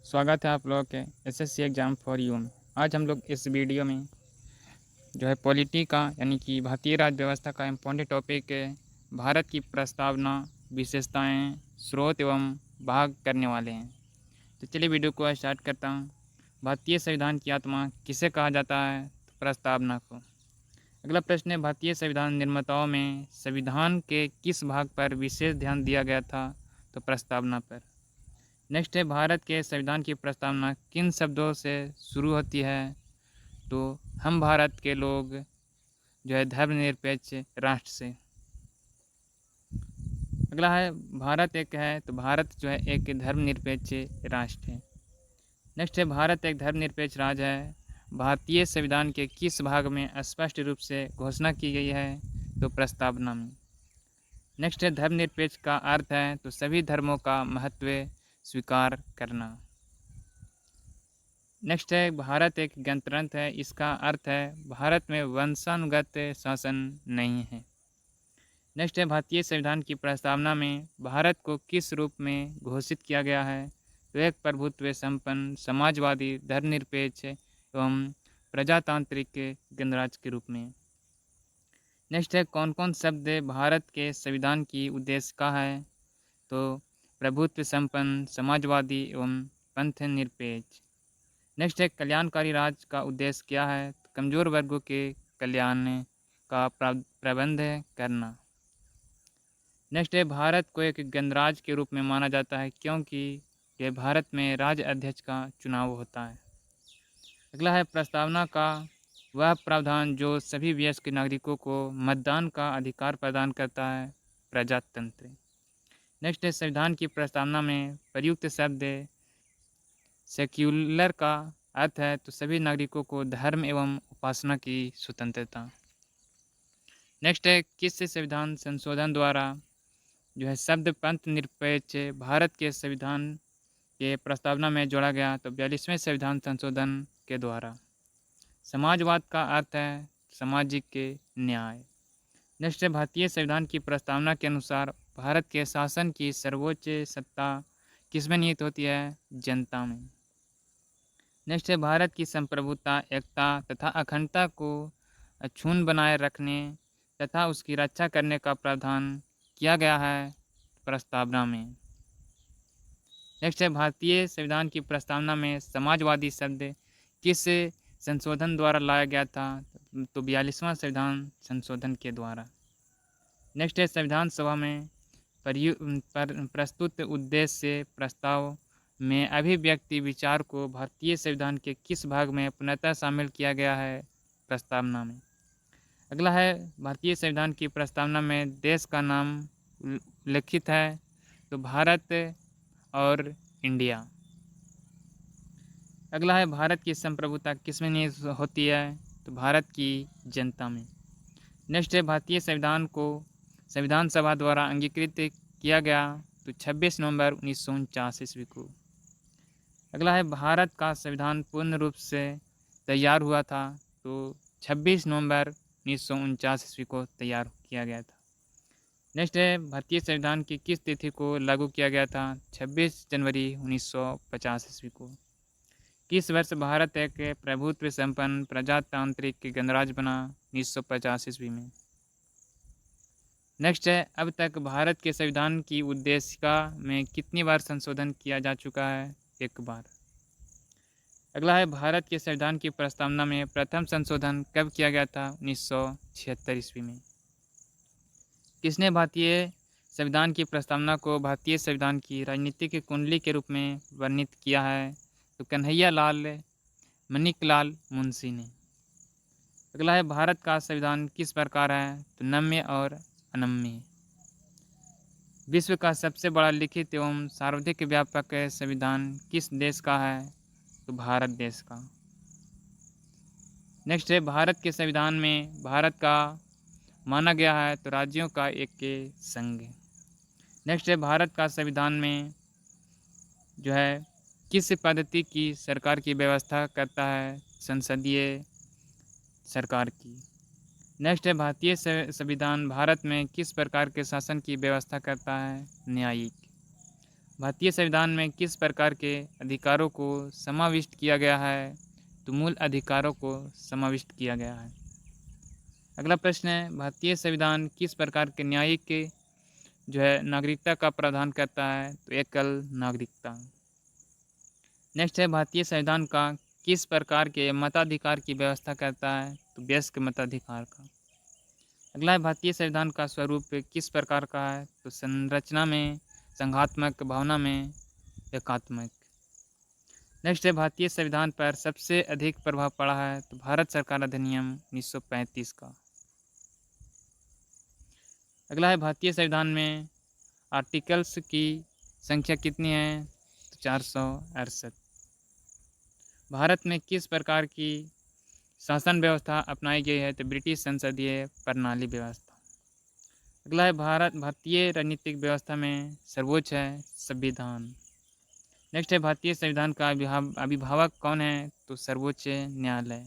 स्वागत है आप लोगों के एसएससी एग्ज़ाम फॉर यू में। आज हम लोग इस वीडियो में जो है पॉलिटी का यानी कि भारतीय राज्य व्यवस्था का इम्पोर्टेंट टॉपिक है भारत की प्रस्तावना, विशेषताएं, स्रोत एवं भाग करने वाले हैं। तो चलिए वीडियो को स्टार्ट करता हूँ। भारतीय संविधान की आत्मा किसे कहा जाता है? तो प्रस्तावना को। अगला प्रश्न है, भारतीय संविधान निर्माताओं में संविधान के किस भाग पर विशेष ध्यान दिया गया था? तो प्रस्तावना पर। नेक्स्ट है, भारत के संविधान की प्रस्तावना किन शब्दों से शुरू होती है? तो हम भारत के लोग जो है धर्मनिरपेक्ष राष्ट्र से। अगला है, भारत एक है तो भारत जो है एक धर्मनिरपेक्ष राष्ट्र है। नेक्स्ट है, भारत एक धर्मनिरपेक्ष राज्य है। भारतीय संविधान के किस भाग में स्पष्ट रूप से घोषणा की गई है? तो प्रस्तावना में। नेक्स्ट है, धर्मनिरपेक्ष का अर्थ है तो सभी धर्मों का महत्व स्वीकार करना। नेक्स्ट है, भारत एक गणतंत्र है। इसका अर्थ है भारत में वंशानुगत शासन नहीं है। नेक्स्ट है, भारतीय संविधान की प्रस्तावना में भारत को किस रूप में घोषित किया गया है? तो एक प्रभुत्व संपन्न समाजवादी धर्मनिरपेक्ष एवं प्रजातांत्रिक गणराज्य के रूप में। नेक्स्ट है, कौन कौन शब्द भारत के संविधान की उद्देश्य का है? तो प्रभुत्व संपन्न, समाजवादी एवं पंथ निरपेक्ष। नेक्स्ट है, कल्याणकारी राज्य का उद्देश्य क्या है? तो कमज़ोर वर्गों के कल्याण का प्रबंध करना। नेक्स्ट है, भारत को एक गणराज्य के रूप में माना जाता है क्योंकि यह भारत में राज्य अध्यक्ष का चुनाव होता है। अगला है, प्रस्तावना का वह प्रावधान जो सभी वयस्क नागरिकों को मतदान का अधिकार प्रदान करता है, प्रजातंत्र। नेक्स्ट है, संविधान की प्रस्तावना में प्रयुक्त शब्द सेक्युलर का अर्थ है तो सभी नागरिकों को धर्म एवं उपासना की स्वतंत्रता। नेक्स्ट है, किस संविधान संशोधन द्वारा जो है शब्द पंथ निरपेक्ष भारत के संविधान के प्रस्तावना में जोड़ा गया? तो 42वें संविधान संशोधन के द्वारा। समाजवाद का अर्थ है सामाजिक न्याय। नेक्स्ट है, भारतीय संविधान की प्रस्तावना के अनुसार भारत के शासन की सर्वोच्च सत्ता किसमें निहित होती है? जनता में। नेक्स्ट है, भारत की संप्रभुता, एकता तथा अखंडता को अक्षुण्ण बनाए रखने तथा उसकी रक्षा करने का प्रावधान किया गया है प्रस्तावना में। नेक्स्ट है, भारतीय संविधान की प्रस्तावना में समाजवादी शब्द किस संशोधन द्वारा लाया गया था? तो 42वां संविधान संशोधन के द्वारा। नेक्स्ट है, संविधान सभा में प्रस्तुत उद्देश्य प्रस्ताव में अभिव्यक्ति विचार को भारतीय संविधान के किस भाग में पुनः शामिल किया गया है? प्रस्तावना में। अगला है, भारतीय संविधान की प्रस्तावना में देश का नाम उल्लिखित है तो भारत और इंडिया। अगला है, भारत की संप्रभुता किसमें निहित होती है? तो भारत की जनता में। नेक्स्ट है, भारतीय संविधान को संविधान सभा द्वारा अंगीकृत किया गया तो 26 नवंबर 1949 ईस्वी को। अगला है, भारत का संविधान पूर्ण रूप से तैयार हुआ था तो 26 नवंबर 1949 ईस्वी को तैयार किया गया था। नेक्स्ट है, भारतीय संविधान की किस तिथि को लागू किया गया था? 26 जनवरी 1950 ईस्वी को। किस वर्ष भारत एक प्रभुत्व संपन्न प्रजातांत्रिक गणराज्य बना? 1950 ईस्वी में। नेक्स्ट है, अब तक भारत के संविधान की उद्देशिका में कितनी बार संशोधन किया जा चुका है? एक बार। अगला है, भारत के संविधान की प्रस्तावना में प्रथम संशोधन कब किया गया था? 1976 ईस्वी में। किसने भारतीय संविधान की प्रस्तावना को भारतीय संविधान की राजनीतिक कुंडली के रूप में वर्णित किया है? तो कन्हैया लाल मणिकलाल मुंशी ने। अगला है, भारत का संविधान किस प्रकार है? तो नम्य और अनम्य। विश्व का सबसे बड़ा लिखित एवं सर्वाधिक व्यापक संविधान किस देश का है? तो भारत देश का। नेक्स्ट है, भारत के संविधान में भारत का माना गया है तो राज्यों का एक संघ। नेक्स्ट है, भारत का संविधान में जो है किस पद्धति की सरकार की व्यवस्था करता है? संसदीय सरकार की। नेक्स्ट है, भारतीय संविधान भारत में किस प्रकार के शासन की व्यवस्था करता है? न्यायिक। भारतीय संविधान में किस प्रकार के अधिकारों को समाविष्ट किया गया है? तो मूल अधिकारों को समाविष्ट किया गया है। अगला प्रश्न है, भारतीय संविधान किस प्रकार के न्यायिक के नागरिकता का प्रावधान करता है? तो एकल नागरिकता। नेक्स्ट है, भारतीय संविधान का किस प्रकार के मताधिकार की व्यवस्था करता है? तो वयस्क मताधिकार का। अगला है, भारतीय संविधान का स्वरूप किस प्रकार का है? तो संरचना में, संघात्मक, भावना में, एकात्मक। नेक्स्ट है, भारतीय संविधान पर सबसे अधिक प्रभाव पड़ा है? तो भारत सरकार अधिनियम 1935 का। अगला है, भारतीय संविधान में आर्टिकल्स की संख्या कितनी है? तो 468। भारत में किस प्रकार की शासन व्यवस्था अपनाई गई है? तो ब्रिटिश संसदीय प्रणाली व्यवस्था। अगला है, भारतीय राजनीतिक व्यवस्था में सर्वोच्च है संविधान। नेक्स्ट है, भारतीय संविधान का अभिभावक कौन है? तो सर्वोच्च न्यायालय।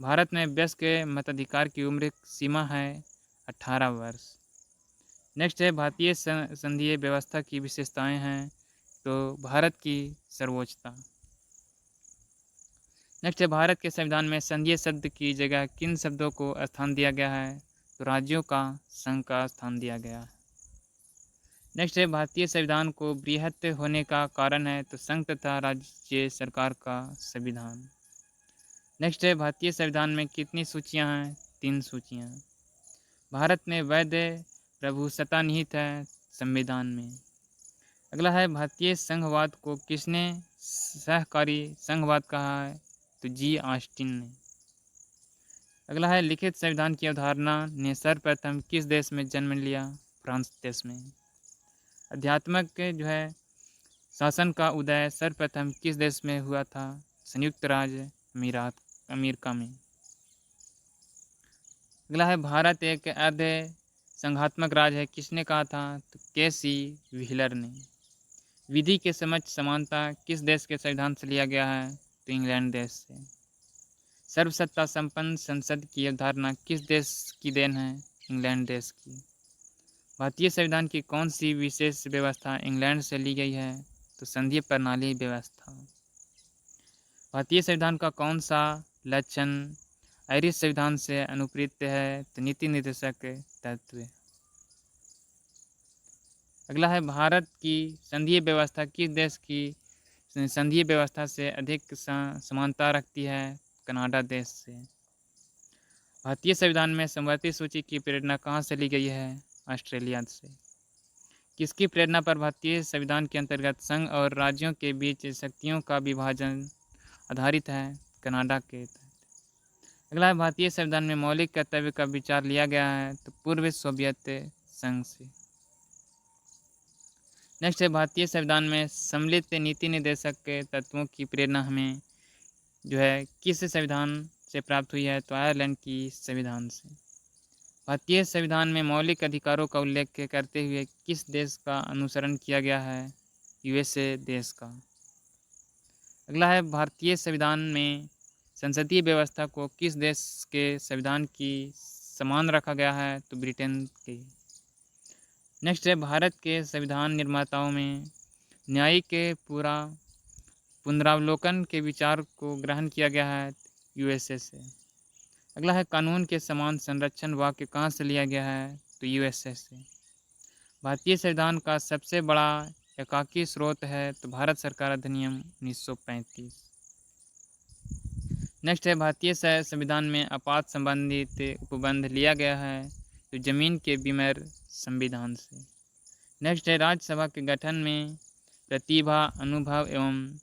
भारत में वयस्क मताधिकार की उम्र सीमा है 18 वर्ष। नेक्स्ट है, भारतीय संघीय व्यवस्था की विशेषताएं हैं? तो भारत की सर्वोच्चता। नेक्स्ट है, भारत के संविधान में संघीय शब्द की जगह किन शब्दों को स्थान दिया गया है? तो राज्यों का संघ का स्थान दिया गया है। नेक्स्ट है, भारतीय संविधान को बृहत होने का कारण है? तो संघ तथा राज्य सरकार का संविधान। नेक्स्ट है, भारतीय संविधान में कितनी सूचियां हैं? 3 सूचियां। भारत में वैध प्रभुसत्ता निहित है संविधान में। अगला है, भारतीय संघवाद को किसने सहकारी संघवाद कहा है? तो जी ऑस्टिन ने। अगला है, लिखित संविधान की अवधारणा ने सर्वप्रथम किस देश में जन्म लिया? फ्रांस देश में। आध्यात्मिक शासन का उदय सर्वप्रथम किस देश में हुआ था? संयुक्त राज्य अमेरिका में। अगला है, भारत एक अर्ध संघात्मक राज्य है, किसने कहा था? तो के.सी. व्हीलर ने। विधि के समझ समानता किस देश के संविधान से लिया गया है? तो इंग्लैंड देश से। सर्वसत्ता संपन्न संसद की अवधारणा किस देश की देन है? इंग्लैंड देश की। भारतीय संविधान की कौन सी विशेष व्यवस्था इंग्लैंड से ली गई है? तो संघीय प्रणाली व्यवस्था। भारतीय संविधान का कौन सा लक्षण आयरिश संविधान से अनुप्रेरित है? तो नीति निर्देशक तत्व। अगला है, भारत की संघीय व्यवस्था किस देश की संघीय व्यवस्था से अधिक समानता रखती है? कनाडा देश से। भारतीय संविधान में समवर्ती सूची की प्रेरणा कहाँ से ली गई है? ऑस्ट्रेलिया से। किसकी प्रेरणा पर भारतीय संविधान के अंतर्गत संघ और राज्यों के बीच शक्तियों का विभाजन आधारित है? कनाडा के तहत। अगला है, भारतीय संविधान में मौलिक कर्तव्य का विचार लिया गया है? तो पूर्व सोवियत संघ से। नेक्स्ट है, भारतीय संविधान में सम्मिलित नीति निर्देशक के तत्वों की प्रेरणा हमें किस संविधान से प्राप्त हुई है? तो आयरलैंड की संविधान से। भारतीय संविधान में मौलिक अधिकारों का उल्लेख करते हुए किस देश का अनुसरण किया गया है? यूएसए देश का। अगला है, भारतीय संविधान में संसदीय व्यवस्था को किस देश के संविधान की समान रखा गया है? तो ब्रिटेन के। नेक्स्ट है, भारत के संविधान निर्माताओं में न्यायिक के पुनरावलोकन के विचार को ग्रहण किया गया है? यूएसए से। अगला है, कानून के समान संरक्षण वाक्य कहाँ से लिया गया है? तो यूएसए से। भारतीय संविधान का सबसे बड़ा एकाकी स्रोत है? तो भारत सरकार अधिनियम 1935। नेक्स्ट है, भारतीय संविधान में आपात संबंधित उपबंध लिया गया है? तो जमीन के बीमर संविधान से। नेक्स्ट है, राज्यसभा के गठन में प्रतिभा, अनुभव एवं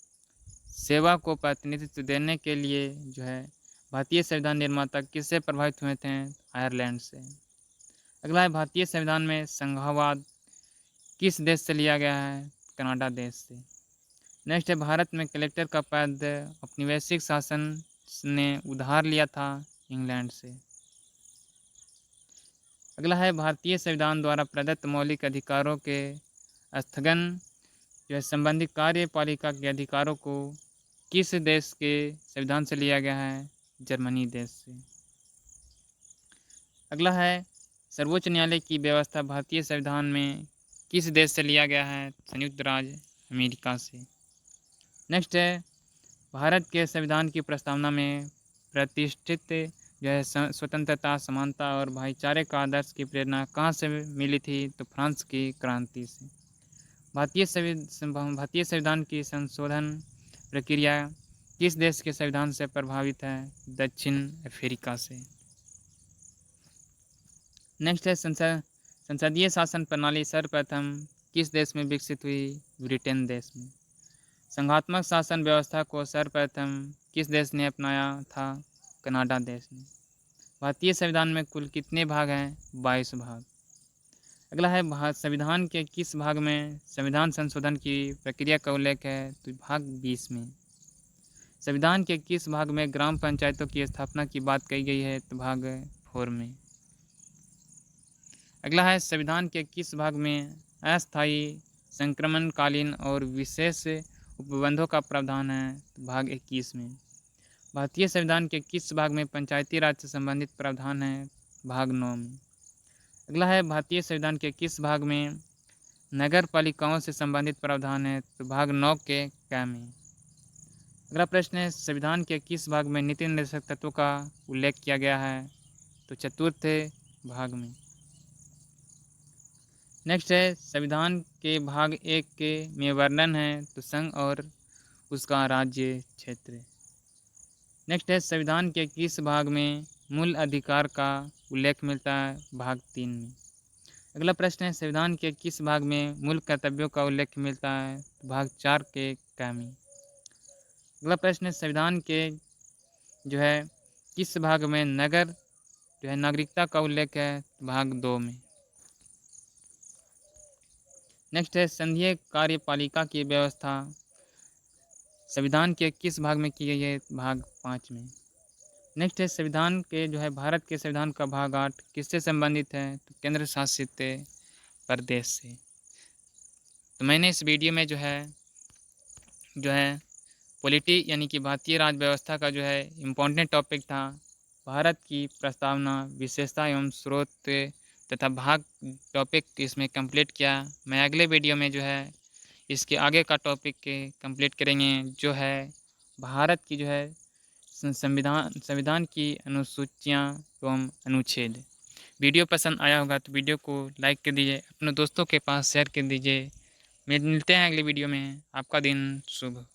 सेवा को प्रतिनिधित्व देने के लिए भारतीय संविधान निर्माता किससे प्रभावित हुए थे? आयरलैंड से। अगला है, भारतीय संविधान में संघवाद किस देश से लिया गया है? कनाडा देश से। नेक्स्ट है, भारत में कलेक्टर का पद औपनिवेशिक शासन ने उधार लिया था? इंग्लैंड से। अगला है, भारतीय संविधान द्वारा प्रदत्त मौलिक अधिकारों के स्थगन संबंधित कार्यपालिका के अधिकारों को किस देश के संविधान से लिया गया है? जर्मनी देश से। अगला है, सर्वोच्च न्यायालय की व्यवस्था भारतीय संविधान में किस देश से लिया गया है? संयुक्त राज्य अमेरिका से। नेक्स्ट है, भारत के संविधान की प्रस्तावना में प्रतिष्ठित जो है स्वतंत्रता, समानता और भाईचारे का आदर्श की प्रेरणा कहाँ से मिली थी? तो फ्रांस की क्रांति से। भारतीय संविधान की संशोधन प्रक्रिया किस देश के संविधान से प्रभावित है? दक्षिण अफ्रीका से। नेक्स्ट है, संसदीय शासन प्रणाली सर्वप्रथम किस देश में विकसित हुई? ब्रिटेन देश में। संघात्मक शासन व्यवस्था को सर्वप्रथम किस देश ने अपनाया था? कनाडा देश ने। भारतीय संविधान में कुल कितने भाग हैं? 22 भाग। अगला है, संविधान के किस भाग में संविधान संशोधन की प्रक्रिया का उल्लेख है? तो भाग 20 में। संविधान के किस भाग में ग्राम पंचायतों की स्थापना की बात कही गई है? तो भाग 4 में। अगला है, संविधान के किस भाग में अस्थायी, संक्रमणकालीन और विशेष उपबंधों का प्रावधान है? तो भाग 21 में। भारतीय संविधान के किस भाग में पंचायती राज से संबंधित प्रावधान है? भाग 9 में। अगला है, भारतीय संविधान के किस भाग में नगर पालिकाओं से संबंधित प्रावधान है? तो भाग 9 के क में। अगला प्रश्न है, संविधान के किस भाग में नीति निर्देशक तत्वों का उल्लेख किया गया है? तो चतुर्थ भाग में। नेक्स्ट है, संविधान के भाग 1 के में वर्णन है तो संघ और उसका राज्य क्षेत्र। नेक्स्ट है, संविधान के किस भाग में मूल अधिकार का उल्लेख मिलता है? भाग 3 में। अगला प्रश्न है, संविधान के किस भाग में मूल कर्तव्यों का उल्लेख मिलता है? भाग 4 के क में। अगला प्रश्न है, संविधान के जो है किस भाग में नगर जो है नागरिकता का उल्लेख है? भाग 2 में। नेक्स्ट है, संघीय कार्यपालिका की व्यवस्था संविधान के किस भाग में की गई है? भाग 5 में। नेक्स्ट है, संविधान के जो है भारत के संविधान का भाग 8 किससे संबंधित है? तो केंद्र शासित प्रदेश से। तो मैंने इस वीडियो में जो है पॉलिटी यानी कि भारतीय राज्य व्यवस्था का जो है इम्पोर्टेंट टॉपिक था भारत की प्रस्तावना, विशेषता एवं स्रोत तथा भाग टॉपिक इसमें कंप्लीट किया। मैं अगले वीडियो में जो है इसके आगे का टॉपिक कंप्लीट करेंगे, जो है भारत की जो है संविधान की अनुसूचियाँ एवं अनुच्छेद। वीडियो पसंद आया होगा तो वीडियो को लाइक कर दीजिए, अपने दोस्तों के पास शेयर कर दीजिए। मिलते हैं अगले वीडियो में। आपका दिन शुभ।